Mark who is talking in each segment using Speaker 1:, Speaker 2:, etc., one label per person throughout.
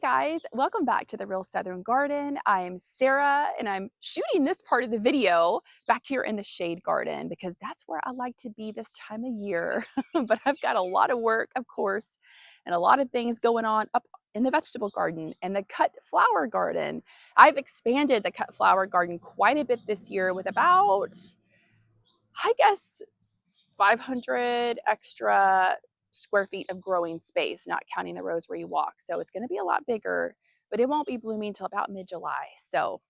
Speaker 1: guys, welcome back to the Real Southern Garden. I'm Sarah and I'm shooting this part of the video back here in the shade garden because that's where I like to be this time of year. But I've got a lot of work, of course, and a lot of things going on up in the vegetable garden and the cut flower garden. I've expanded the cut flower garden quite a bit this year with about, I guess, 500 extra square feet of growing space, not counting the rows where you walk. So it's going to be a lot bigger, but it won't be blooming till about mid-July. So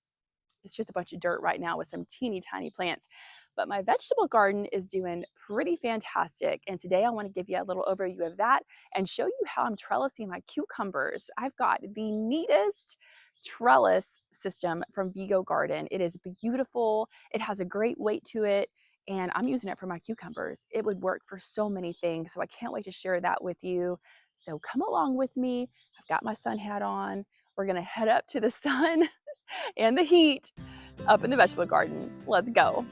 Speaker 1: it's just a bunch of dirt right now with some teeny tiny plants. But my vegetable garden is doing pretty fantastic. And today I want to give you a little overview of that and show you how I'm trellising my cucumbers. I've got the neatest trellis system from Vego Garden. It is beautiful. It has a great weight to it. And I'm using it for my cucumbers. It would work for so many things. So I can't wait to share that with you. So come along with me. I've got my sun hat on. We're gonna head up to the sun and the heat up in the vegetable garden. Let's go.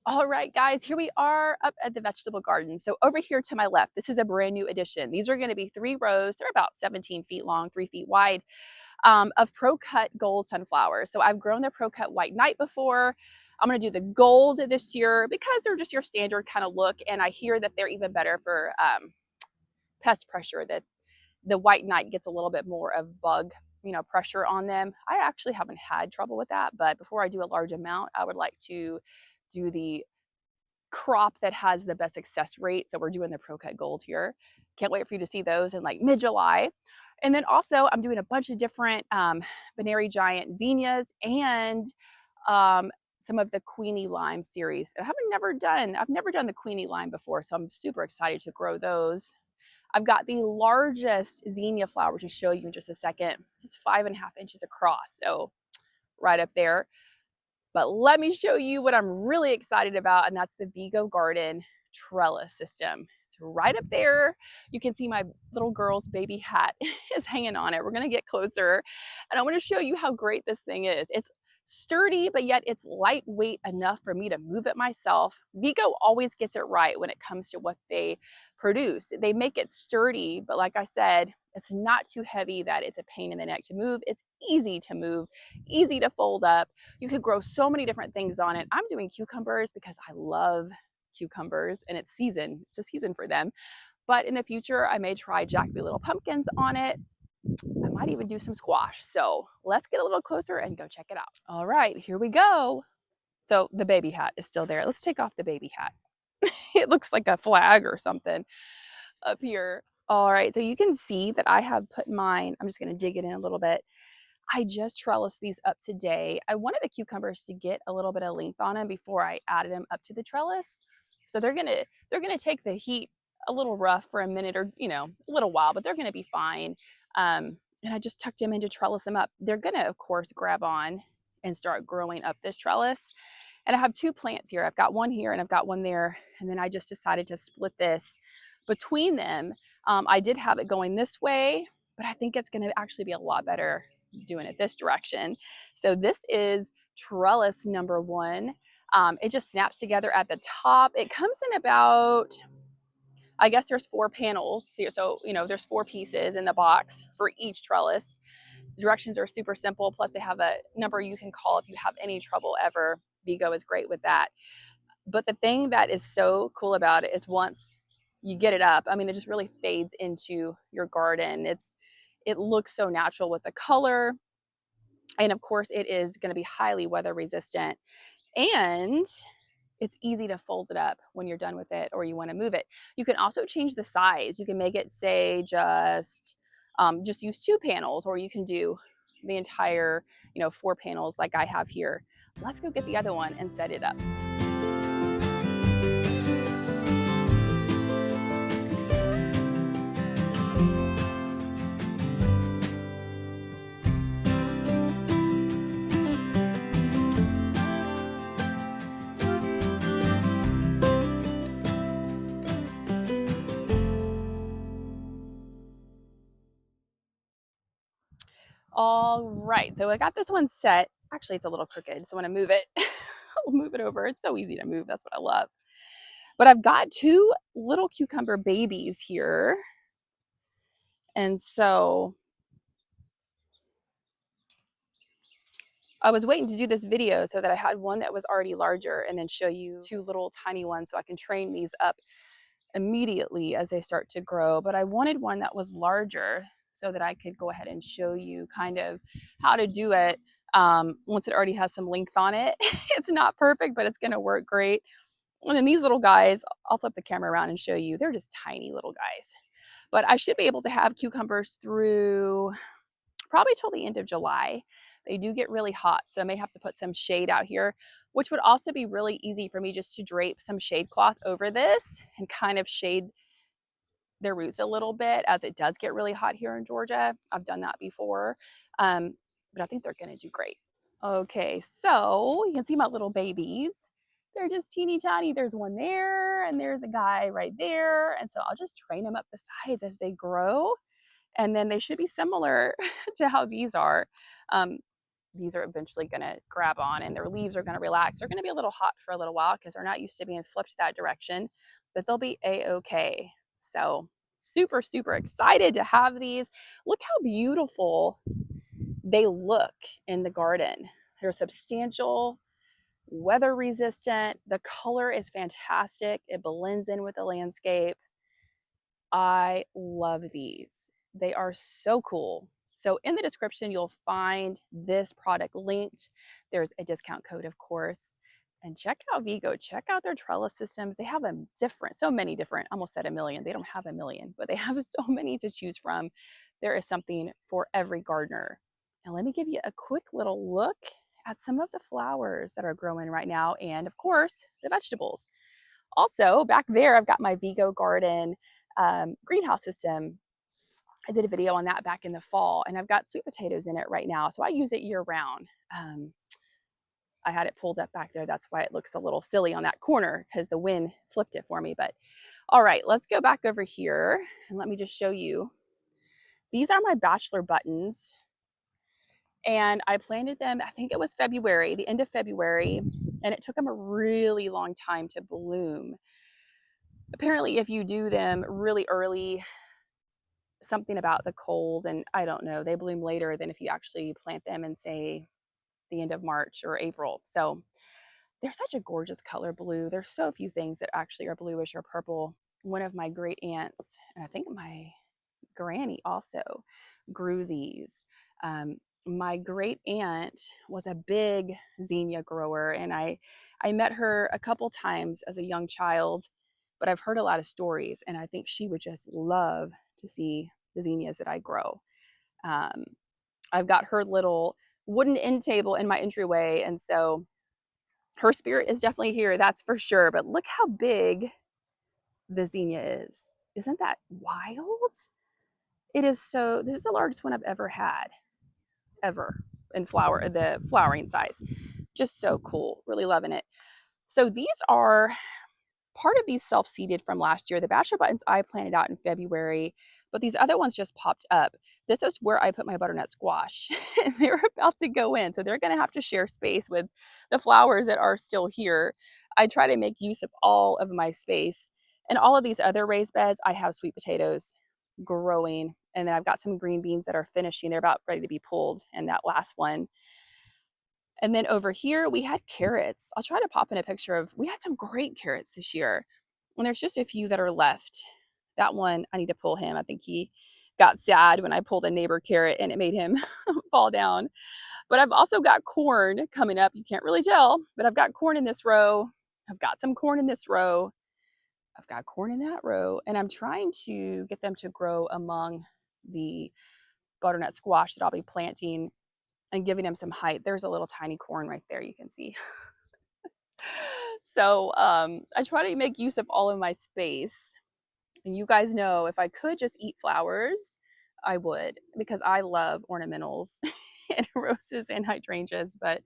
Speaker 1: All right, guys, here we are up at the vegetable garden. So over here to my left, this is a brand new addition. These are gonna be 3 rows. They're about 17 feet long, 3 feet wide, of Pro Cut Gold sunflowers. So I've grown the Pro Cut White Knight before. I'm gonna do the gold this year because they're just your standard kind of look. And I hear that they're even better for pest pressure, that the White Knight gets a little bit more of bug pressure on them. I actually haven't had trouble with that, but before I do a large amount, I would like to do the crop that has the best success rate. So we're doing the Pro Cut Gold here. Can't wait for you to see those in like mid-July. And then also I'm doing a bunch of different Benary Giant zinnias and some of the Queenie Lime series. I've never done the Queenie Lime before, so I'm super excited to grow those. I've got the largest zinnia flower to show you in just a second. It's 5.5 inches across, so right up there. But let me show you what I'm really excited about, and that's the Vego Garden trellis system. It's right up there. You can see my little girl's baby hat is hanging on it. We're gonna get closer, and I wanna show you how great this thing is. It's sturdy, but yet it's lightweight enough for me to move it myself. Vego always gets it right when it comes to what they produce. They make it sturdy, but like I said, it's not too heavy that it's a pain in the neck to move. It's easy to move, easy to fold up. You could grow so many different things on it. I'm doing cucumbers because I love cucumbers and it's a season for them. But in the future, I may try Jack Little pumpkins on it. I might even do some squash. So let's get a little closer and go check it out. All right, here we go. So the baby hat is still there. Let's take off the baby hat. It looks like a flag or something up here. All right, so you can see that I have put mine, I'm just gonna dig it in a little bit. I just trellised these up today. I wanted the cucumbers to get a little bit of length on them before I added them up to the trellis. So they're gonna take the heat a little rough for a minute or a little while, but they're gonna be fine. And I just tucked them in to trellis them up. They're gonna, of course, grab on and start growing up this trellis. And I have 2 plants here. I've got one here and I've got one there. And then I just decided to split this between them. I did have it going this way, but I think it's gonna actually be a lot better doing it this direction. So this is trellis number 1. It just snaps together at the top. It comes in about, I guess there's 4 panels. So, there's 4 pieces in the box for each trellis. The directions are super simple. Plus they have a number you can call if you have any trouble ever. Vego is great with that. But the thing that is so cool about it is once you get it up, I mean, it just really fades into your garden. It looks so natural with the color. And of course it is going to be highly weather resistant. And it's easy to fold it up when you're done with it or you want to move it. You can also change the size. You can make it say just use 2 panels, or you can do the entire 4 panels like I have here. Let's go get the other one and set it up. All right, so I got this one set. Actually, it's a little crooked, so when I move it, I'll move it over. It's so easy to move. That's what I love. But I've got 2 little cucumber babies here. And so I was waiting to do this video so that I had one that was already larger and then show you 2 little tiny ones so I can train these up immediately as they start to grow. But I wanted one that was larger so that I could go ahead and show you kind of how to do it once it already has some length on it. It's not perfect, but it's going to work great. And then these little guys, I'll flip the camera around and show you. They're just tiny little guys. But I should be able to have cucumbers through probably till the end of July. They do get really hot, so I may have to put some shade out here, which would also be really easy for me just to drape some shade cloth over this and kind of shade their roots a little bit as it does get really hot here in Georgia. I've done that before, but I think they're gonna do great. Okay, so you can see my little babies. They're just teeny tiny. There's one there and there's a guy right there. And so I'll just train them up the sides as they grow. And then they should be similar to how these are. These are eventually going to grab on and their leaves are going to relax. They're going to be a little hot for a little while because they're not used to being flipped that direction, but they'll be a-okay. So super, super excited to have these. Look how beautiful they look in the garden. They're substantial, weather resistant. The color is fantastic. It blends in with the landscape. I love these. They are so cool. So in the description, you'll find this product linked. There's a discount code, of course. And check out Vego. Check out their trellis systems. They have so many different, almost said a million. They don't have a million, but they have so many to choose from. There is something for every gardener. And let me give you a quick little look at some of the flowers that are growing right now. And of course, the vegetables. Also, back there, I've got my Vego garden greenhouse system. I did a video on that back in the fall, and I've got sweet potatoes in it right now, so I use it year round. I had it pulled up back there. That's why it looks a little silly on that corner because the wind flipped it for me. But all right, let's go back over here and let me just show you. These are my bachelor buttons, and I planted them, I think it was February, the end of February, and it took them a really long time to bloom. Apparently, if you do them really early, something about the cold, and I don't know, they bloom later than if you actually plant them in, say, the end of March or April. So they're such a gorgeous color blue. There's so few things that actually are bluish or purple. One of my great aunts, and I think my granny also grew these. My great aunt was a big zinnia grower, and I met her a couple times as a young child, but I've heard a lot of stories, and I think she would just love to see the zinnias that I grow. I've got her little wooden end table in my entryway, and so her spirit is definitely here, that's for sure. But look how big the zinnia is. Isn't that wild? It is so, this is the largest one I've ever had, ever, in the flowering size. Just so cool, really loving it. So these are part of these self-seeded from last year. The bachelor buttons I planted out in February, but these other ones just popped up. This is where I put my butternut squash. They're about to go in, so they're going to have to share space with the flowers that are still here. I try to make use of all of my space. And all of these other raised beds, I have sweet potatoes growing, and then I've got some green beans that are finishing. They're about ready to be pulled, and that last one. And then over here, we had carrots. I'll try to pop in a picture of, we had some great carrots this year. And there's just a few that are left. That one, I need to pull him. I think he got sad when I pulled a neighbor carrot and it made him fall down. But I've also got corn coming up. You can't really tell, but I've got corn in this row. I've got some corn in this row. I've got corn in that row. And I'm trying to get them to grow among the butternut squash that I'll be planting and giving them some height. There's a little tiny corn right there, you can see. So I try to make use of all of my space. And you guys know, if I could just eat flowers, I would, because I love ornamentals and roses and hydrangeas, but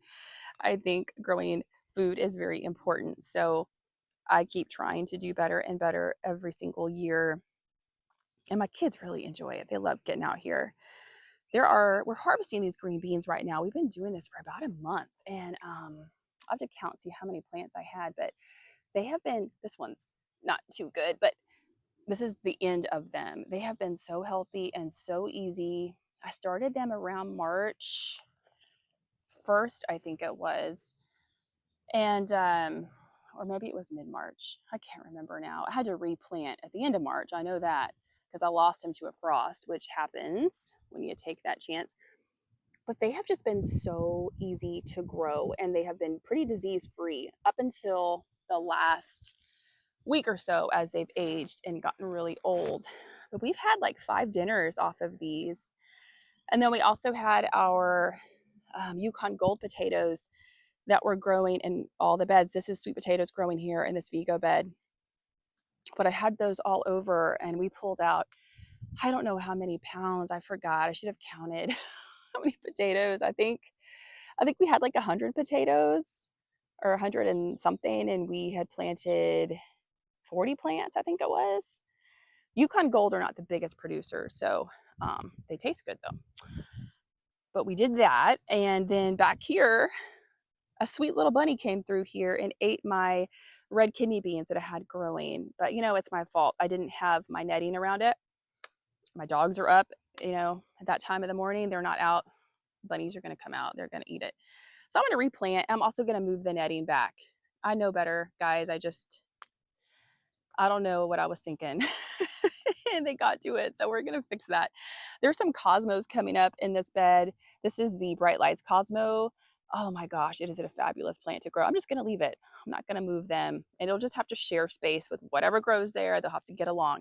Speaker 1: I think growing food is very important. So I keep trying to do better and better every single year. And my kids really enjoy it. They love getting out here. we're harvesting these green beans right now. We've been doing this for about a month, and I have to count, see how many plants I had, but they have been, this one's not too good, but this is the end of them. They have been so healthy and so easy. I started them around March 1st, I think it was. And, or maybe it was mid-March. I can't remember now. I had to replant at the end of March. I know that because I lost them to a frost, which happens when you take that chance. But they have just been so easy to grow, and they have been pretty disease-free up until the last week or so as they've aged and gotten really old. But we've had like 5 dinners off of these. And then we also had our Yukon Gold potatoes that were growing in all the beds. This is sweet potatoes growing here in this Vego bed. But I had those all over, and we pulled out, I don't know how many pounds. I forgot. I should have counted how many potatoes. I think we had like 100 potatoes or 100 and something, and we had planted 40 plants, I think it was. Yukon Gold are not the biggest producers, so they taste good though. But we did that, and then back here, a sweet little bunny came through here and ate my red kidney beans that I had growing. But you know, it's my fault. I didn't have my netting around it. My dogs are up, you know, at that time of the morning. They're not out. Bunnies are going to come out. They're going to eat it. So I'm going to replant. I'm also going to move the netting back. I know better, guys. I don't know what I was thinking. And they got to it. So we're going to fix that. There's some cosmos coming up in this bed. This is the Bright Lights Cosmo. Oh my gosh, it is a fabulous plant to grow. I'm just going to leave it. I'm not going to move them. And it'll just have to share space with whatever grows there. They'll have to get along.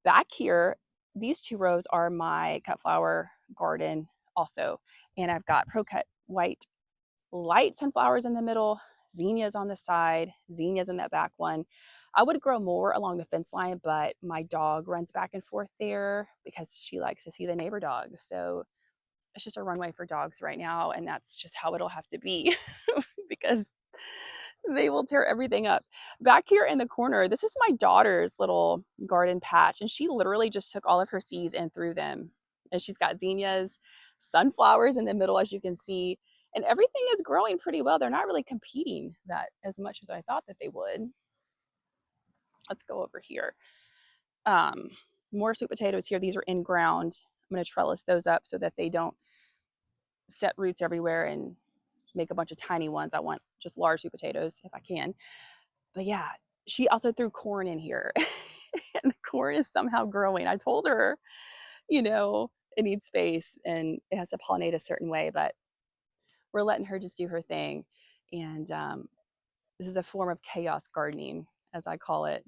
Speaker 1: Back here, these 2 rows are my cut flower garden also. And I've got Pro-Cut white light sunflowers in the middle, zinnias on the side, zinnias in that back one. I would grow more along the fence line, but my dog runs back and forth there because she likes to see the neighbor dogs. So it's just a runway for dogs right now, and that's just how it'll have to be because they will tear everything up. Back here in the corner, this is my daughter's little garden patch, and she literally just took all of her seeds and threw them. And she's got zinnias, sunflowers in the middle, as you can see, and everything is growing pretty well. They're not really competing that as much as I thought that they would. Let's go over here. More sweet potatoes here. These are in ground. I'm going to trellis those up so that they don't set roots everywhere and make a bunch of tiny ones. I want just large sweet potatoes if I can. But yeah, she also threw corn in here. And the corn is somehow growing. I told her, you know, it needs space and it has to pollinate a certain way, but we're letting her just do her thing. And this is a form of chaos gardening, as I call it.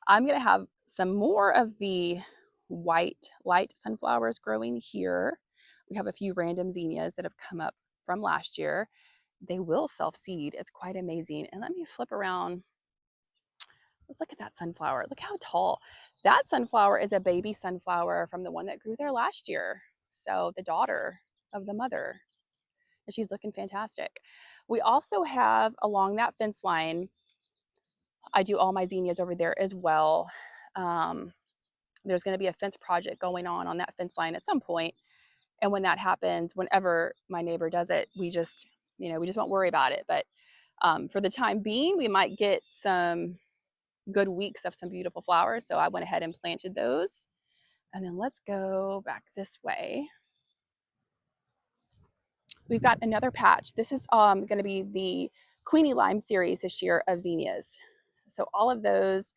Speaker 1: I'm going to have some more of the white light sunflowers growing here. We have a few random zinnias that have come up from last year. They will self-seed. It's quite amazing. And let me flip around. Let's look at that sunflower. Look how tall. That sunflower is a baby sunflower from the one that grew there last year. So the daughter of the mother. And she's looking fantastic. We also have along that fence line, I do all my zinnias over there as well. There's going to be a fence project going on that fence line at some point. And when that happens, whenever my neighbor does it, we just won't worry about it. But for the time being, we might get some good weeks of some beautiful flowers. So I went ahead and planted those. And then let's go back this way. We've got another patch. This is going to be the Queenie Lime series this year of zinnias. So all of those,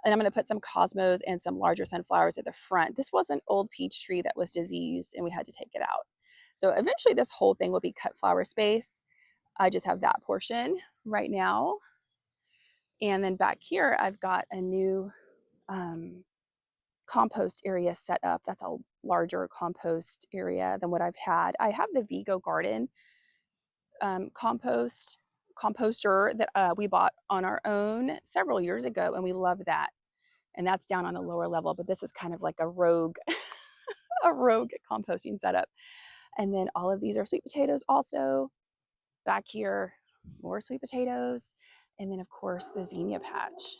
Speaker 1: and I'm going to put some cosmos and some larger sunflowers at the front. This was an old peach tree that was diseased and we had to take it out. So eventually this whole thing will be cut flower space. I just have that portion right now. And then back here, I've got a new compost area set up. That's a larger compost area than what I've had. I have the Vego garden composter that we bought on our own several years ago, and we love that. And that's down on the lower level, but this is kind of like a rogue a rogue composting setup. And then all of these are sweet potatoes also. Back here, more sweet potatoes. And then of course the zinnia patch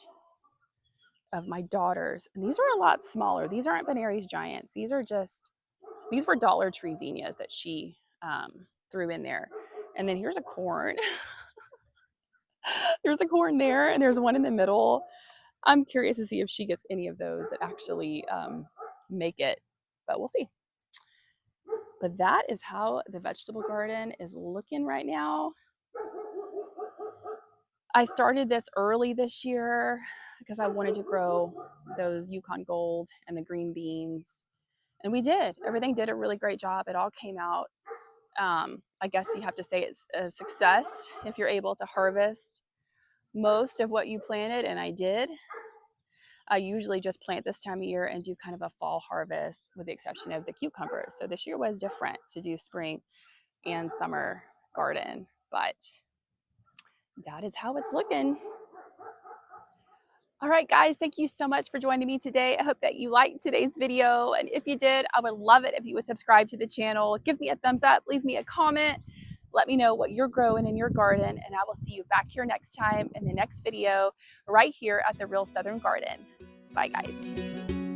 Speaker 1: of my daughters. And these are a lot smaller. These aren't Benary's giants. These are just These were Dollar Tree zinnias that she threw in there. And then here's a corn. There's a corn there, and there's one in the middle. I'm curious to see if she gets any of those that actually make it, but we'll see. But that is how the vegetable garden is looking right now. I started this early this year because I wanted to grow those Yukon Gold and the green beans. And we did. Everything did a really great job. It all came out. I guess you have to say it's a success if you're able to harvest most of what you planted, and I did. I usually just plant this time of year and do kind of a fall harvest with the exception of the cucumbers. So this year was different to do spring and summer garden, but that is how it's looking. All right, guys, thank you so much for joining me today. I hope that you liked today's video. And if you did, I would love it if you would subscribe to the channel. Give me a thumbs up, leave me a comment. Let me know what you're growing in your garden, and I will see you back here next time in the next video right here at the Real Southern Garden. Bye, guys.